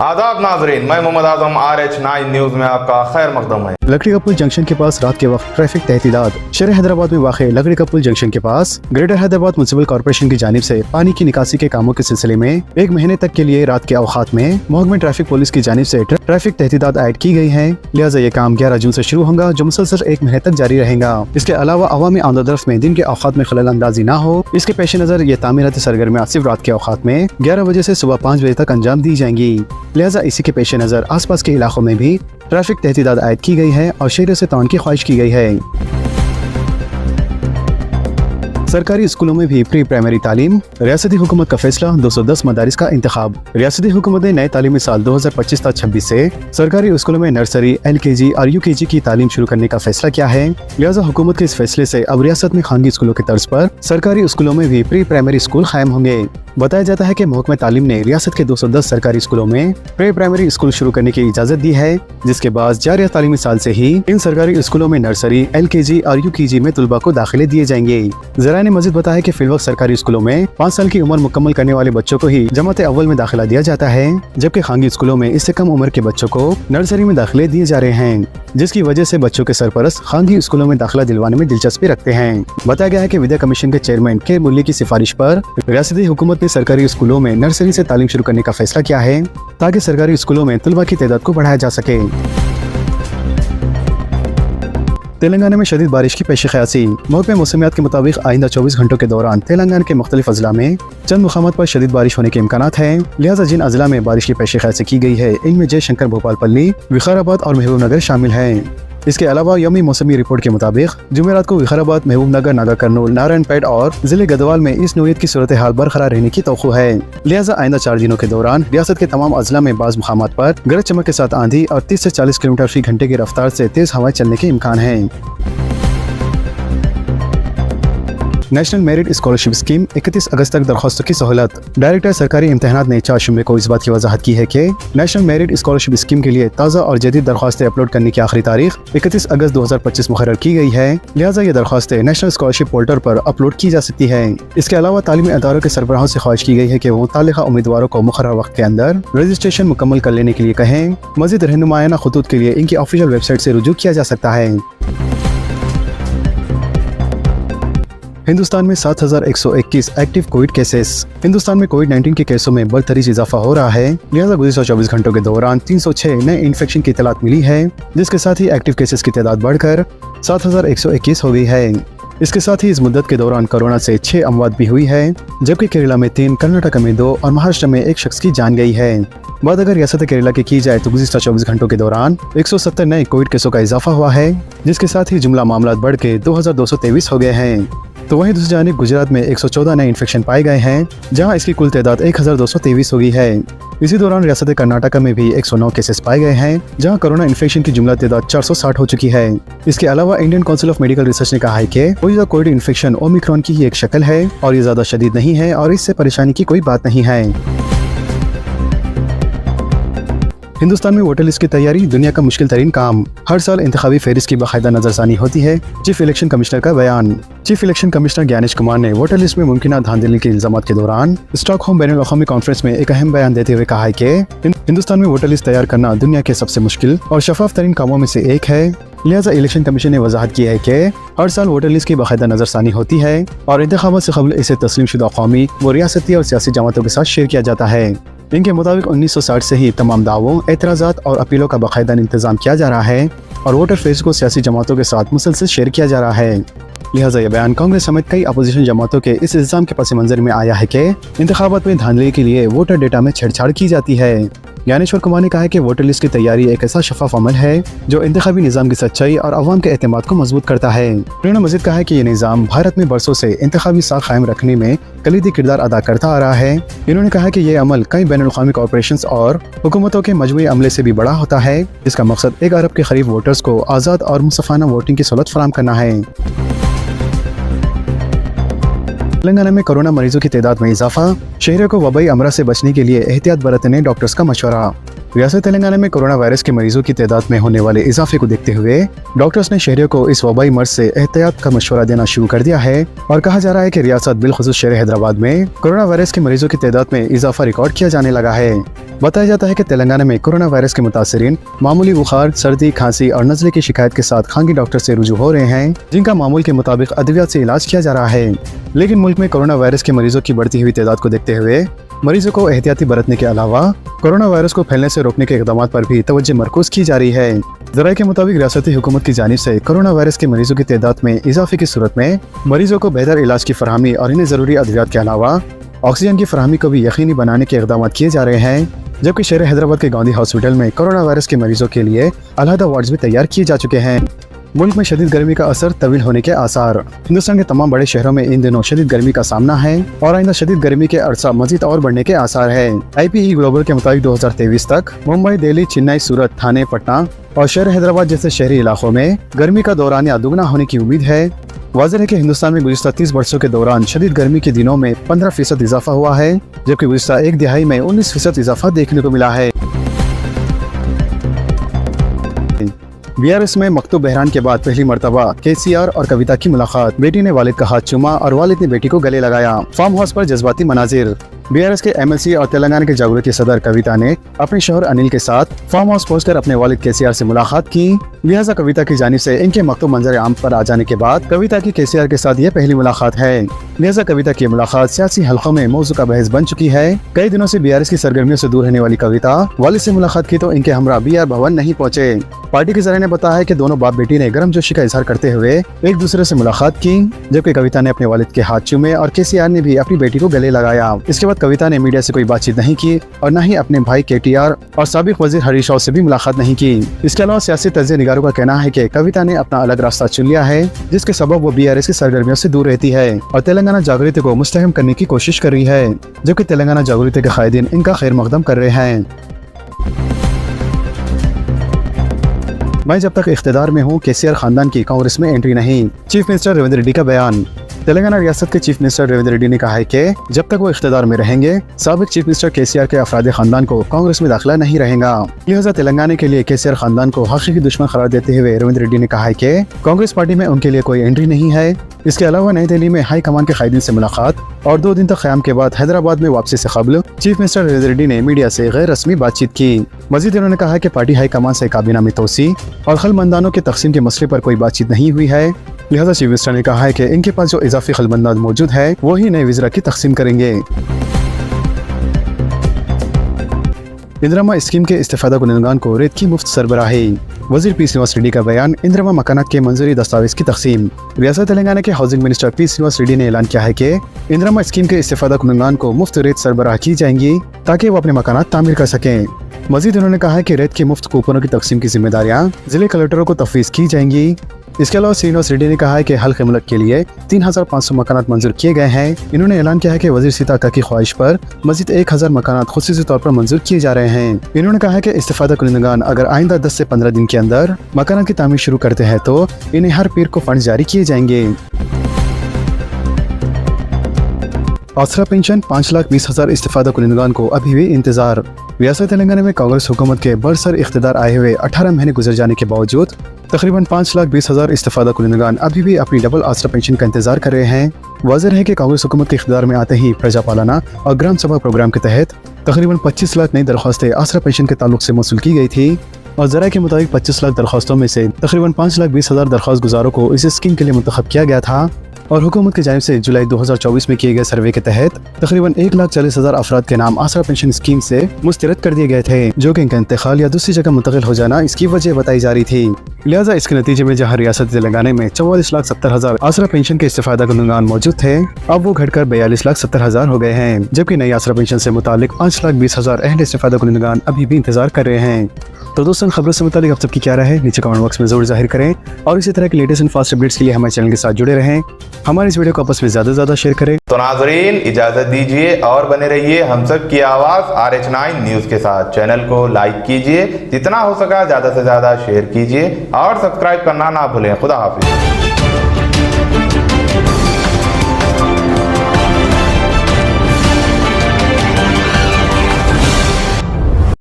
आदाब नाजरीन, मैं मोहम्मद आजम RH9 न्यूज में आपका खैर मकदम है। लकड़ी का पुल जंक्शन के पास रात के वक्त ट्रैफिक तहदीदात। शहर हैदराबाद में वाक़ लकड़ी का पुल जंक्शन के पास ग्रेटर हैदराबाद म्युनिसिपल कॉर्पोरेशन की जानिब से पानी की निकासी के कामों के सिलसिले में 1 महीने तक के लिए रात के औकात में महकमे ट्रैफिक पुलिस की जानिब से ट्रैफिक तहदीदात ऐड की गई है। लिहाजा ये काम 11 जून से शुरू होगा, जो मुसलसल 1 महीने तक जारी रहेगा। इसके अलावा अवामी आमदोरफ्त में दिन के औकात में खलल अंदाजी न हो, इसके पेश नजर ये तामीराती सरगर्मियाँ सिर्फ रात के औकात में 11 बजे से सुबह 5 बजे तक अंजाम दी जाएंगी। लिहाजा इसी के पेश नजर आसपास के इलाकों में भी ट्रैफिक तहदीदात आयद की गई है और शहरों से तौन की ख्वाहिश की गई है। सरकारी स्कूलों में भी प्री प्राइमरी तालीम। रियासती हुकूमत का फैसला 210 मदारिस का इंतखाब। रियासती हुकूमत ने नए तालीमी साल 2025-26 से सरकारी स्कूलों में नर्सरी, LKG और UKG की तालीम शुरू करने का फैसला किया है। लिहाजा हुकूमत के इस फैसले से अब रियासत में खानगी स्कूलों की तर्ज पर सरकारी स्कूलों में भी प्री प्राइमरी स्कूल कायम होंगे। बताया जाता है कि महकमा तालीम ने रियासत के 210 सरकारी स्कूलों में प्री प्राइमरी स्कूल शुरू करने की इजाजत दी है, जिसके बाद जारी तालीमी साल से ही इन सरकारी स्कूलों में नर्सरी, LKG और UKG में तुलबा को दाखिले दिए जाएंगे। जराये ने मजीद बताया कि फिलवक्त सरकारी स्कूलों में 5 साल की उम्र मुकम्मल करने वाले बच्चों को ही जमात अव्वल में दाखिला दिया जाता है, जबकि खानगी स्कूलों में इससे कम उम्र के बच्चों को नर्सरी में दाखिले दिए जा रहे हैं, जिसकी वजह से बच्चों के सरपरस्त खानगी स्कूलों में दाखिला दिलवाने में दिलचस्पी रखते हैं। बताया गया है कि विद्या कमीशन के चेयरमैन के मुल्ली की सिफारिश पर रियासती हुकूमत ने सरकारी स्कूलों में नर्सरी से तालीम शुरू करने का फैसला किया है, ताकि सरकारी स्कूलों में तुलबा की तादाद को बढ़ाया जा सके। तेलंगाना में शदीद बारिश की पेश क़यासी। महकमे मौसमियात के मुताबिक आइंदा 24 घंटों के दौरान तेलंगाना के मुख्तलिफ अजला में चंद मुकामात पर शदीद बारिश होने के इम्कानात हैं। लिहाजा जिन अजला में बारिश की पेश क़यासी की गई है, इनमें जयशंकर, भोपालपल्ली, विकाराबाद और महबूबनगर शामिल हैं। इसके अलावा यौमी मौसमी रिपोर्ट के मुताबिक जुमेरात को विकाराबाद, महबूबनगर, नागा कर्नूल, नारायणपेट और जिले गदवाल में इस नौयत की सूरत हाल बरकरार रहने की तवक्को है। लिहाजा आइंदा 4 दिनों के दौरान रियासत के तमाम अजला में बाज़ मुकामात पर गरज चमक के साथ आंधी और 30 से 40 किलोमीटर फी घंटे की रफ्तार से तेज हवाएं चलने के इम्कान है। नेशनल मेरिट स्कॉलरशिप स्कीम 31 अगस्त तक दरख्वास्तों की सहूलत। डायरेक्टर सरकारी इम्तहानात ने 4 जुम्मे को इस बात की वजाहत की है कि नेशनल मेरिट स्कॉलरशिप स्कीम के लिए ताज़ा और जदीद दरख्वास्तें अपलोड करने की आखिरी तारीख 31 अगस्त 2025 मुकर्रर की गई है। लिहाजा ये दरख्वास्तें नेशनल स्कॉलरशिप पोर्टल पर अपलोड की जा सकती है। इसके अलावा तालीमी अदारों के सरबराहों से ख्वाहिश की गई है कि वो मुतल्लिका उम्मीदवारों को मुकर्रर वक्त के अंदर रजिस्ट्रेशन मुकम्मल कर लेने के लिए कहें। मज़ीद रहनुमायाना खुतूत के लिए इनकी ऑफिशियल वेबसाइट से रुजू किया जा सकता है। हिंदुस्तान में 7121 एक्टिव कोविड केसेस। हिंदुस्तान में कोविड-19 के केसों में बरतरीज इजाफा हो रहा है। लिहाजा गुज़िश्ता 24 घंटों के दौरान 306 नए इन्फेक्शन की इत्तलात मिली है, जिसके साथ ही एक्टिव केसेस की तादाद बढ़कर 7121 हो गई है। इसके साथ ही इस मुद्दत के दौरान कोरोना से 6 अमवात भी हुई है, जबकि केरला में 3, कर्नाटक में 2 और महाराष्ट्र में 1 शख्स की जान गई है। बात अगर रियासत केरला की जाए तो गुज़िश्ता 24 घंटों के दौरान 170 नए कोविड केसों का इजाफा हुआ है, जिसके साथ ही जुमला मामला बढ़ के 2223 हो गए हैं। तो वहीं दूसरी जानिब गुजरात में 114 नए इन्फेक्शन पाए गए हैं, जहां इसकी कुल तादाद 1223 हो गई है। इसी दौरान रियासत कर्नाटक में भी 109 केसेस पाए गए हैं, जहां कोरोना इन्फेक्शन की जुमला तादाद 460 हो चुकी है। इसके अलावा Indian council of medical research ने कहा है कि मौजूदा कोविड इन्फेक्शन ओमिक्रॉन की ही एक शक्ल है और ये ज्यादा शदीद नहीं है और इससे परेशानी की कोई बात नहीं है। हिंदुस्तान में वोटर लिस्ट की तैयारी दुनिया का मुश्किल तरीन काम। हर साल इंतखाबी फहरिस्त की बाकायदा नजरसानी होती है। चीफ इलेक्शन कमिश्नर का बयान। Chief election commissioner Gyanesh Kumar ने वोटर लिस्ट में मुमकिन धांधली के इल्जामात के दौरान स्टॉकहोम बैनुल-अक़वामी कॉन्फ्रेंस में एक अहम बयान देते हुए कहा है कि हिंदुस्तान में वोटर लिस्ट तैयार करना दुनिया के सबसे मुश्किल और शफाफ तरीन कामों में से एक है। लिहाजा इलेक्शन कमीशन ने वजाहत की है कि हर साल वोटर लिस्ट की बाकायदा नजरसानी होती है और इंतखाबात से कबल इसे तस्लीम शुदा कौमी व रियासती और सियासी जमातों के साथ शेयर किया जाता है। इनके मुताबिक 1960 से ही तमाम दावों, एतराज़ात और अपीलों का बाकायदा इंतजाम किया जा रहा है और वोटर फेस को सियासी जमातों के साथ मुसलसल शेयर किया जा रहा है। लिहाजा यह बयान कांग्रेस समेत कई अपोजिशन जमातों के इस इल्जाम के पस मंजर में आया है कि इंतखाबात में धांधली के लिए वोटर डेटा में छेड़छाड़ की जाती है। ज्ञानेश्वर कुमार ने कहा है कि वोटर लिस्ट की तैयारी एक ऐसा शफाफ अमल है जो इंतखाबी निज़ाम की सच्चाई और अवाम के एतमाद को मजबूत करता है। उन्होंने मज़ीद कहा है कि ये निज़ाम भारत में बरसों से इंतखाबी साख कायम रखने में कलीदी किरदार अदा करता आ रहा है। इन्होंने कहा कि ये अमल कई बैनुल-अक़वामी कॉर्पोरेशंस और हुकूमतों के मजमूई अमले से भी बड़ा होता है, जिसका मकसद 1 अरब के करीब वोटर्स को आज़ाद और मुसफ़ाना वोटिंग की सहूलत फराहम करना है। तेलंगाना में कोरोना मरीजों की तादाद में इजाफा। शहरों को वबाई अमराज से बचने के लिए एहतियात बरतने डॉक्टर्स का मशवरा। रियासत तेलंगाना में कोरोना वायरस के मरीजों की तादाद में होने वाले इजाफे को देखते हुए डॉक्टर्स ने शहरियों को इस वबाई मर्ज से एहतियात का मशवरा देना शुरू कर दिया है और कहा जा रहा है कि रियासत बिलखुसूस शहर हैदराबाद में कोरोना वायरस के मरीजों की तादाद में इजाफा रिकॉर्ड किया जाने लगा है। बताया जाता है कि तेलंगाना में कोरोना वायरस के मुतासरीन मामूली बुखार, सर्दी, खांसी और नज़ले की शिकायत के साथ खानगी डॉक्टर से रुजू हो रहे हैं, जिनका मामूल के मुताबिक अद्वियात से इलाज किया जा रहा है। लेकिन मुल्क में कोरोना वायरस के मरीजों की बढ़ती हुई तादाद को देखते हुए मरीजों को एहतियाती बरतने के अलावा कोरोना वायरस को फैलने से रोकने के इकदाम पर भी तवज्जो मरकूज की जा रही है। ज़राए के मुताबिक रियासती हुकूमत की जानिब से कोरोना वायरस के मरीजों की तादाद में इजाफे की सूरत में मरीजों को बेहतर इलाज की फरहमी और इन्हें ज़रूरी अद्वियात के अलावा ऑक्सीजन की फरहमी को भी यकीनी बनाने के इकदाम किए जा रहे हैं, जबकि शहर हैदराबाद के गांधी हॉस्पिटल में कोरोना वायरस के मरीजों के लिए अलहदा वार्ड्स भी तैयार किए जा चुके हैं। मुल्क में शदीद गर्मी का असर तवील होने के आसार। हिंदुस्तान के तमाम बड़े शहरों में इन दिनों शदीद गर्मी का सामना है और आइंदा शदीद गर्मी के अरसा मजीद और बढ़ने के आसार है। IPE ग्लोबल के मुताबिक 2023 तक मुंबई, दिल्ली, चेन्नई, सूरत, थाने, पटना और शहर हैदराबाद जैसे शहरी इलाकों में गर्मी का दौरानिया दुगना होने की उम्मीद है। वाज़ेह है कि हिंदुस्तान में गुज़िश्ता 30 वर्षों के दौरान शदीद गर्मी के दिनों में 15% इजाफा हुआ है, जबकि गुज़िश्ता एक दिहाई में 19% इजाफा देखने को मिला है। BRS में मकतूब बहरान के बाद पहली मर्तबा KCR और कविता की मुलाकात। बेटी ने वालिद का हाथ चूमा और वालिद ने बेटी को गले लगाया। फार्म हाउस पर जज्बाती मनाजिर। BRS के MLC और तेलंगाना के जागृति सदर कविता ने अपने शौहर अनिल के साथ फार्म हाउस पहुंचकर अपने वालिद KCR से मुलाकात की। लिहाजा कविता की जानिब से इनके मकतूब मंजर आम पर आ जाने के बाद कविता की KCR के साथ यह पहली मुलाकात है। लिहाजा कविता की मुलाकात सियासी हलकों में मौजू का बहस बन चुकी है। कई दिनों से BRS की सरगर्मियों से दूर रहने वाली कविता वालिद से मुलाकात की तो इनके हमरा BR भवन नहीं पहुंचे। पार्टी के जरिए ने बताया है कि दोनों बाप बेटी ने गर्मजोशी का इजहार करते हुए एक दूसरे से मुलाकात की, जबकि कविता ने अपने वालिद के हाथ चूमे और KCR ने भी अपनी बेटी को गले लगाया। इसके बाद कविता ने मीडिया से कोई बातचीत नहीं की और न ही अपने भाई KTR और साबिक वजीर हरीश राव से भी मुलाकात नहीं की। इसके अलावा सियासी तज्ज़िया निगारों का कहना है कि कविता ने अपना अलग रास्ता चुन लिया है, जिसके सबब वो BRS की सरगर्मियों से दूर रहती है और तेलंगाना जागृति को मुस्तहकम करने की कोशिश कर रही है, जबकि तेलंगाना जागृति के कायदीन इनका खैर मकदम कर रहे हैं। मैं जब तक इख्तिदार में हूँ KCR खानदान की कांग्रेस में एंट्री नहीं। चीफ मिनिस्टर रेवंत रेड्डी का बयान। तेलंगाना रियासत के चीफ मिनिस्टर रेवंत रेड्डी ने कहा है कि जब तक वो इख्तिदार में रहेंगे साबिक चीफ मिनिस्टर KCR के अफराद खानदान को कांग्रेस में दाखिला नहीं रहेगा। लिहाजा तेलंगाना के लिए KCR खानदान को हकीकी दुश्मन करार देते हुए रेवंत रेड्डी ने कहा है कि कांग्रेस पार्टी में उनके लिए कोई एंट्री नहीं है। इसके अलावा नई दिल्ली में हाई कमान के कायदीन से मुलाकात और 2 दिन तक क़याम के बाद हैदराबाद में वापसी से कबल चीफ मिनिस्टर रेवंत रेड्डी ने मीडिया से गैर रस्मी बातचीत की। मजीद उन्होंने कहा कि पार्टी हाई कमान से काबीना में तोसी और खलबंदानों के तकसीम के मसले पर कोई बातचीत नहीं हुई है। लिहाजा चीफ मिनिस्टर ने कहा है कि इनके पास जो इजाफी खलबंदान मौजूद है वो ही नए वज़रा की तकसीम करेंगे। इंदिरा स्कीम के इस्तेफादा कुनंदगान को रेत की मुफ्त सरबराही। वजीर P श्रीनिवास रेड्डी का बयान। इंदिरा मकानात के मंजूरी दस्तावेज की तकसीम। रियासत तेलंगाना के housing minister P Srinivas Reddy ने ऐलान किया है कि इंदिरा स्कीम के इस्तेफादा कुनंदगान को मुफ्त रेत सरबराह की जाएंगी ताकि वो अपने मकानात तामीर कर सकें। मजीद उन्होंने कहा है कि रेत के मुफ्त कूपनों की तकसीम की जिम्मेदारियां जिले कलेक्टरों को तफवीज़ की जाएंगी। इसके अलावा श्रीनिवास रेड्डी ने कहा है कि हल्के मुल्क के लिए 3500 मकानात मंजूर किए गए हैं। इन्होंने ऐलान किया है कि वजीर सीताका की ख्वाहिश पर मजीद 1000 मकानात खुसूसी तौर पर मंजूर किए जा रहे हैं। इन्होंने कहा है कि इस्तेफादा कुनंदगान अगर आइंदा 10 से 15 दिन के अंदर मकानात की तामीर शुरू करते हैं तो इन्हें हर पीर को फंड जारी किए जाएंगे। आसरा पेंशन 5,20,000 इस्तेफादा कुनंदगान को अभी भी इंतजार। रियासत तेलंगाना में कांग्रेस हुकूमत के बरसर इख्तिदार आए हुए 18 महीने गुजर जाने के बावजूद तकरीबन 5,20,000 इस्तेफादा कुनंदगान अभी भी अपनी डबल आसरा पेंशन का इंतजार कर रहे हैं। वाज़ेह है कि कांग्रेस हुकूमत के इख्तिदार में आते ही प्रजा पालना और ग्राम सभा प्रोग्राम के तहत तकरीबन 25 लाख नई दरख्वास्तें आसरा पेंशन के ताल्लुक से मौसूल की गई थी और ज़राए के मुताबिक 25 लाख दरख्वास्तों में से तकरीबन 5,20,000 दरख्वास्त गुजारों को इस स्कीम के लिए मुंतखब किया गया था और हुकूमत की जानिब से जुलाई 2024 में किए गए सर्वे के तहत तकरीबन 1,40,000 अफराद के नाम आसरा पेंशन स्कीम से मुस्तरद कर दिए गए थे, जो कि इनका इंतकाल या दूसरी जगह मुंतकिल हो जाना इसकी वजह बताई जा रही थी। लिहाजा इसके नतीजे में जहाँ रियासत तेलंगाना में 44,70,000 आसरा पेंशन के इस्तेफादा कुनंदगान मौजूद थे, अब वो घटकर 42,70,000 हो गए हैं, जबकि नई आसरा पेंशन से मुतालिक 5,20,000 अहल इस्तेफादा कुनंदगान अभी भी इंतजार कर रहे हैं। तो दोस्तों, खबरों से मुतालिक आप सबकी क्या राय है नीचे कमेंट बॉक्स में जरूर जाहिर करें और इसी तरह के लेटेस्ट एंड फास्ट अपडेट्स के लिए हमारे चैनल के साथ जुड़े रहें। हमारे इस वीडियो को आपस में ज्यादा से ज्यादा शेयर करें। तो नाजरीन, इजाजत दीजिए और बने रहिए हम सब की आवाज RH9 न्यूज के साथ। चैनल को लाइक कीजिए, जितना हो सका ज्यादा से ज्यादा शेयर कीजिए और सब्सक्राइब करना ना भूलें। खुदा हाफिज।